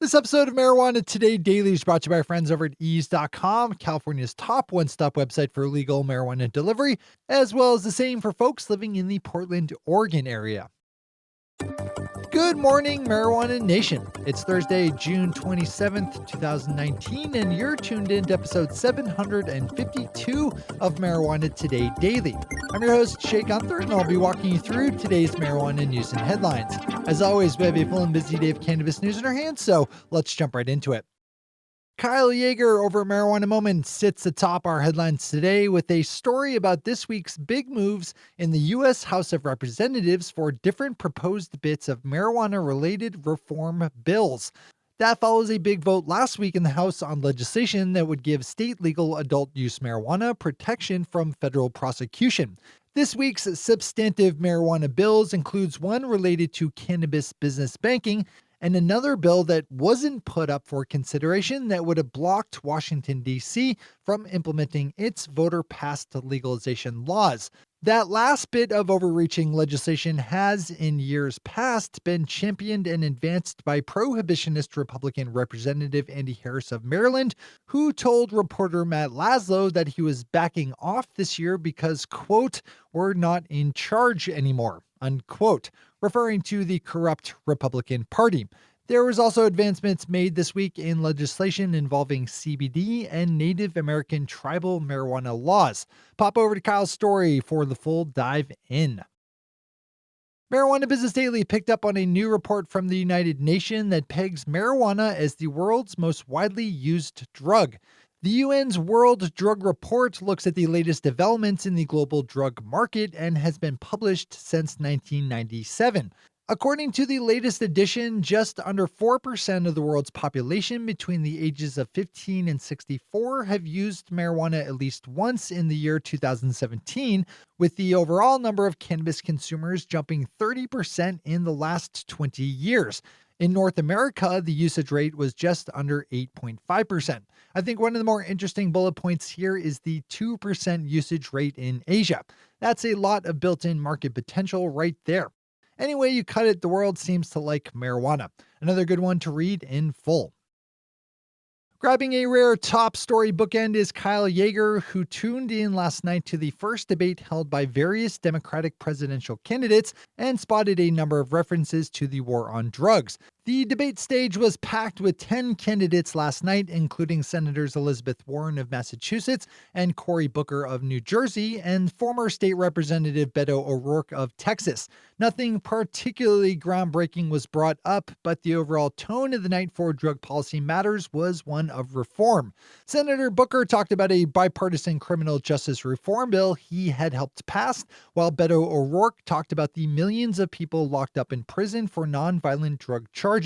This episode of Marijuana Today Daily is brought to you by our friends over at ease.com, California's top one-stop website for legal marijuana delivery, as well as the same for folks living in the Portland, Oregon area. Good morning, Marijuana Nation. It's Thursday, June 27th, 2019, and you're tuned in to episode 752 of Marijuana Today Daily. I'm your host, Shay Gunther, and I'll be walking you through today's marijuana news and headlines. As always, we have a full and busy day of cannabis news in our hands, so let's jump right into it. Kyle Yeager over at Marijuana Moment sits atop our headlines today with a story about this week's big moves in the U.S. House of Representatives for different proposed bits of marijuana-related reform bills. That follows a big vote last week in the House on legislation that would give state legal adult use marijuana protection from federal prosecution. This week's substantive marijuana bills includes one related to cannabis business banking, and another bill that wasn't put up for consideration that would have blocked Washington, D.C. from implementing its voter-passed legalization laws. That last bit of overreaching legislation has, in years past, been championed and advanced by prohibitionist Republican Representative Andy Harris of Maryland, who told reporter Matt Laszlo that he was backing off this year because, quote, "we're not in charge anymore," unquote, referring to the corrupt Republican Party. There was also advancements made this week in legislation involving CBD and Native American tribal marijuana laws. Pop over to Kyle's story for the full dive in. Marijuana Business Daily picked up on a new report from the United Nations that pegs marijuana as the world's most widely used drug. The UN's World Drug Report looks at the latest developments in the global drug market and has been published since 1997. According to the latest edition, just under 4% of the world's population between the ages of 15 and 64 have used marijuana at least once in the year 2017, with the overall number of cannabis consumers jumping 30% in the last 20 years. In North America, the usage rate was just under 8.5%. I think one of the more interesting bullet points here is the 2% usage rate in Asia. That's a lot of built-in market potential right there. Anyway you cut it, the world seems to like marijuana. Another good one to read in full. Grabbing a rare top story bookend is Kyle Yeager, who tuned in last night to the first debate held by various Democratic presidential candidates and spotted a number of references to the war on drugs. The debate stage was packed with 10 candidates last night, including Senators Elizabeth Warren of Massachusetts and Cory Booker of New Jersey and former State Representative Beto O'Rourke of Texas. Nothing particularly groundbreaking was brought up, but the overall tone of the night for drug policy matters was one of reform. Senator Booker talked about a bipartisan criminal justice reform bill he had helped pass, while Beto O'Rourke talked about the millions of people locked up in prison for nonviolent drug charges.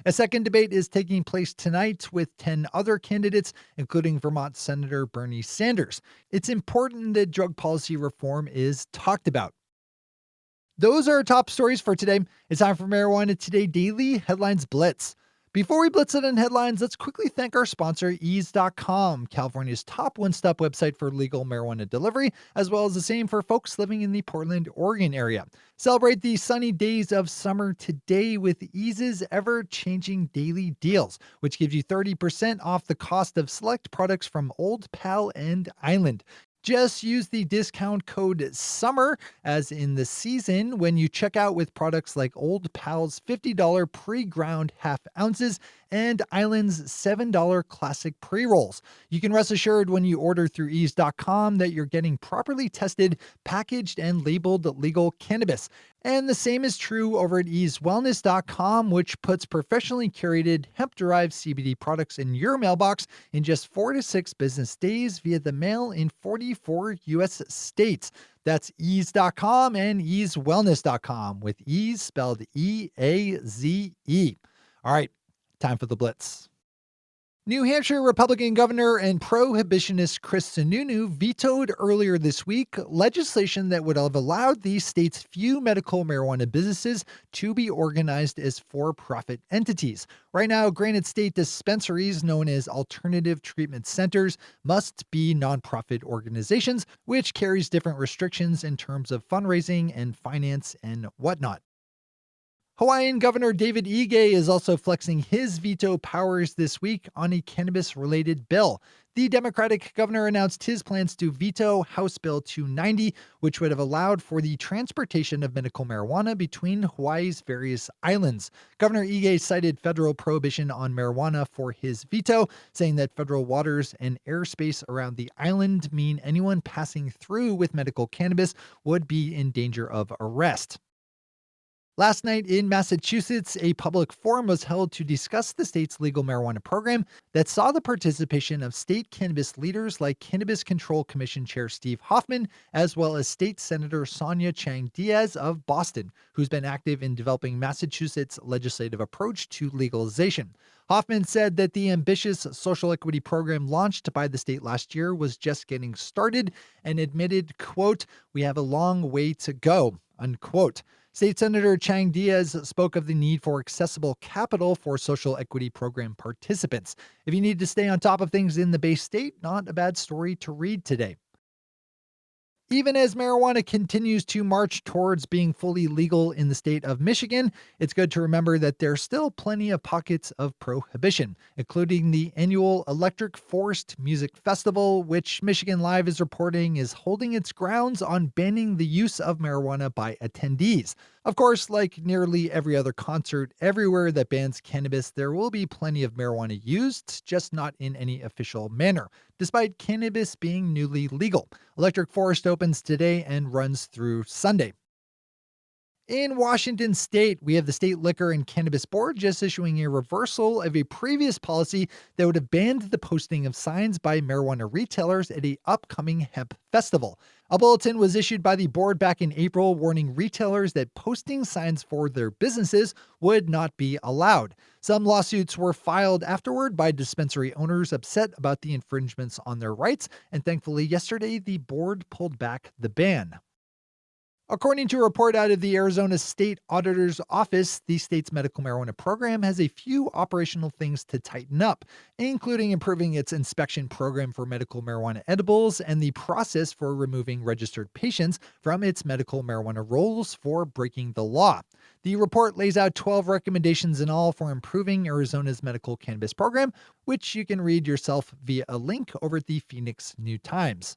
A second debate is taking place tonight with 10 other candidates, including Vermont Senator Bernie Sanders. It's important that drug policy reform is talked about. Those are our top stories for today. It's time for Marijuana Today Daily Headlines Blitz. Before we blitz it in headlines, let's quickly thank our sponsor, ease.com, California's top one-stop website for legal marijuana delivery, as well as the same for folks living in the Portland, Oregon area. Celebrate the sunny days of summer today with Ease's ever-changing daily deals, which gives you 30% off the cost of select products from Old Pal and Island. Just use the discount code SUMMER, as in the season, when you check out with products like Old Pal's $50 pre-ground half ounces and Island's $7 classic pre-rolls. You can rest assured when you order through ease.com that you're getting properly tested, packaged, and labeled legal cannabis. And the same is true over at easewellness.com, which puts professionally curated hemp-derived CBD products in your mailbox in just 4 to 6 business days via the mail in 44 U.S. states. That's ease.com and easewellness.com, with ease spelled E-A-Z-E. All right, time for the blitz. New Hampshire Republican Governor and prohibitionist Chris Sununu vetoed earlier this week legislation that would have allowed the state's few medical marijuana businesses to be organized as for-profit entities. Right now, granted state dispensaries known as alternative treatment centers must be nonprofit organizations, which carries different restrictions in terms of fundraising and finance and whatnot. Hawaiian Governor David Ige is also flexing his veto powers this week on a cannabis-related bill. The Democratic governor announced his plans to veto House Bill 290, which would have allowed for the transportation of medical marijuana between Hawaii's various islands. Governor Ige cited federal prohibition on marijuana for his veto, saying that federal waters and airspace around the island mean anyone passing through with medical cannabis would be in danger of arrest. Last night in Massachusetts, a public forum was held to discuss the state's legal marijuana program that saw the participation of state cannabis leaders like Cannabis Control Commission Chair Steve Hoffman, as well as State Senator Sonia Chang Diaz of Boston, who's been active in developing Massachusetts' legislative approach to legalization. Hoffman said that the ambitious social equity program launched by the state last year was just getting started and admitted, quote, "We have a long way to go," unquote. State Senator Chang Diaz spoke of the need for accessible capital for social equity program participants. If you need to stay on top of things in the Bay State, not a bad story to read today. Even as marijuana continues to march towards being fully legal in the state of Michigan, it's good to remember that there's still plenty of pockets of prohibition, including the annual Electric Forest Music Festival, which Michigan Live is reporting is holding its grounds on banning the use of marijuana by attendees. Of course, like nearly every other concert, everywhere that bans cannabis, there will be plenty of marijuana used, just not in any official manner, despite cannabis being newly legal. Electric Forest opens today and runs through Sunday. In Washington state, we have the State Liquor and Cannabis Board just issuing a reversal of a previous policy that would have banned the posting of signs by marijuana retailers at an upcoming hemp festival. A bulletin was issued by the board back in April warning retailers that posting signs for their businesses would not be allowed. Some lawsuits were filed afterward by dispensary owners upset about the infringements on their rights, and thankfully yesterday the board pulled back the ban. According to a report out of the Arizona State Auditor's Office, the state's medical marijuana program has a few operational things to tighten up, including improving its inspection program for medical marijuana edibles and the process for removing registered patients from its medical marijuana rolls for breaking the law. The report lays out 12 recommendations in all for improving Arizona's medical cannabis program, which you can read yourself via a link over at the Phoenix New Times.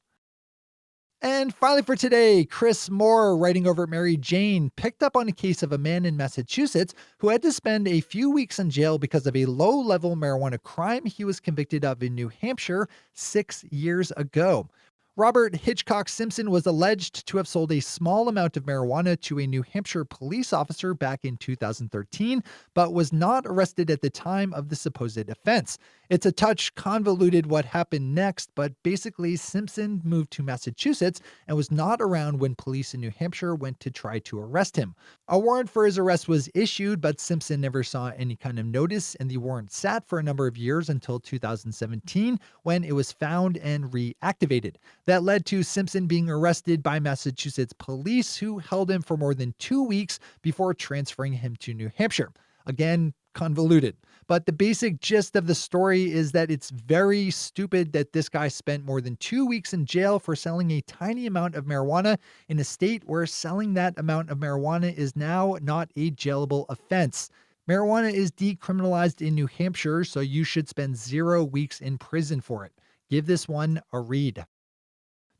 And finally for today, Chris Moore, writing over at Mary Jane, picked up on a case of a man in Massachusetts who had to spend a few weeks in jail because of a low-level marijuana crime he was convicted of in New Hampshire 6 years ago. Robert Hitchcock Simpson was alleged to have sold a small amount of marijuana to a New Hampshire police officer back in 2013, but was not arrested at the time of the supposed offense. It's a touch convoluted what happened next, but basically Simpson moved to Massachusetts and was not around when police in New Hampshire went to try to arrest him. A warrant for his arrest was issued, but Simpson never saw any kind of notice, and the warrant sat for a number of years until 2017 when it was found and reactivated. That led to Simpson being arrested by Massachusetts police, who held him for more than 2 weeks before transferring him to New Hampshire. Again, convoluted. But the basic gist of the story is that it's very stupid that this guy spent more than 2 weeks in jail for selling a tiny amount of marijuana in a state where selling that amount of marijuana is now not a jailable offense. Marijuana is decriminalized in New Hampshire, so you should spend 0 weeks in prison for it. Give this one a read.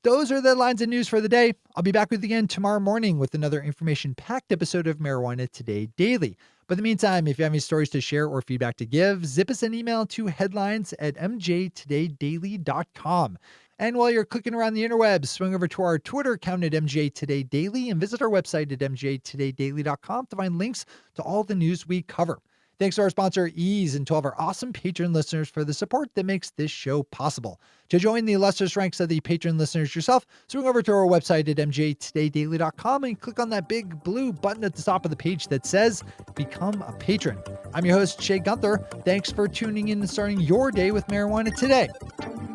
Those are the headlines and news for the day. I'll be back with you again tomorrow morning with another information-packed episode of Marijuana Today Daily. But in the meantime, if you have any stories to share or feedback to give, zip us an email to headlines@mjtodaydaily.com. And while you're clicking around the interwebs, swing over to our Twitter account at MJ Today Daily and visit our website at mjtodaydaily.com to find links to all the news we cover. Thanks to our sponsor, Ease, and to all of our awesome patron listeners for the support that makes this show possible. To join the illustrious ranks of the patron listeners yourself, swing over to our website at mjtodaydaily.com and click on that big blue button at the top of the page that says Become a Patron. I'm your host, Shay Gunther. Thanks for tuning in and starting your day with marijuana today.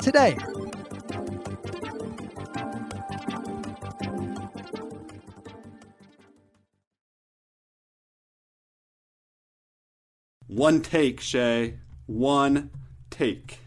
Today. One take, Shay. One take.